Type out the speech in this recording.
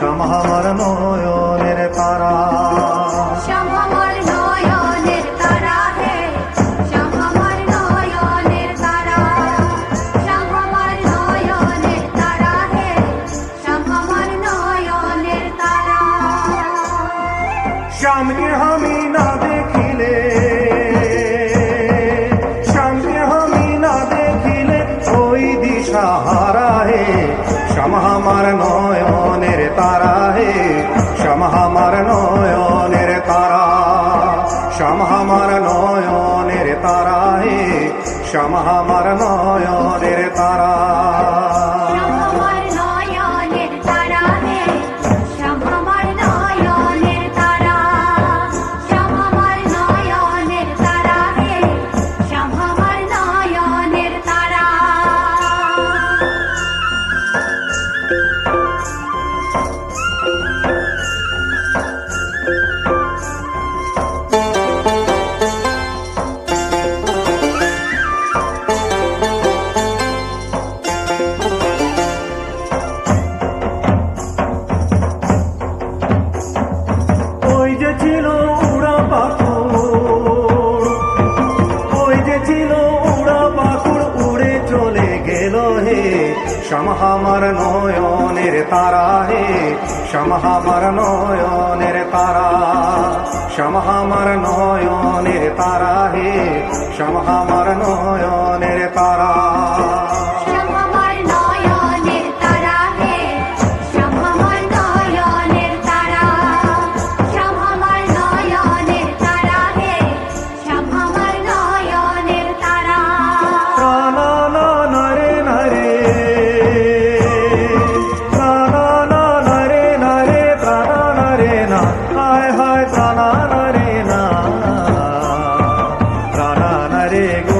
শ্যাম আমার নয়নের তারা। শ্যাম আমার নয়নের তারা হে, শ্যাম আমার নয়নের তারা, শ্যাম আমার নয়নের তারা হে, শ্যাম আমার নয়নের তারা। শ্যামকে আমি না দেখিলে, শ্যামকে আমি না দেখিলে ওই দিশা হারা হে। শ্যাম আমার নয়নের তারা হে, শ্যাম আমার নয়নের তারা, শ্যাম আমার নয়নের তারা হে, শ্যাম আমার নয়নের তারা। শ্যাম আমার নয়নের তারা হে, শ্যাম আমার নয়নের তারা, শ্যাম আমার নয়নের তারা হে, শ্যাম আমার নয়নের তারা। ওই যে ছিল উড়া পাখুড়, ওই যে ছিল উড়া পাখুড় উড়ে চলে গেল হে। শ্যাম আমার নয়নের তারা হে, শ্যাম আমার নয়নের তারা, শ্যাম আমার নয়নের তারা হে, শ্যাম আমার নয়নের তারা। শ্যাম আমার নয়নের তারা হে, শ্যাম আমার নয়নের তারা, শ্যাম আমার নয়নের তারা হে, শ্যাম আমার নয়নের তারা। প্রাণা না নরে নরে, প্রাণা না নরে নরে, প্রাণা নরে না, হায় হায় প্রাণা নরে না, প্রাণা নরে গো।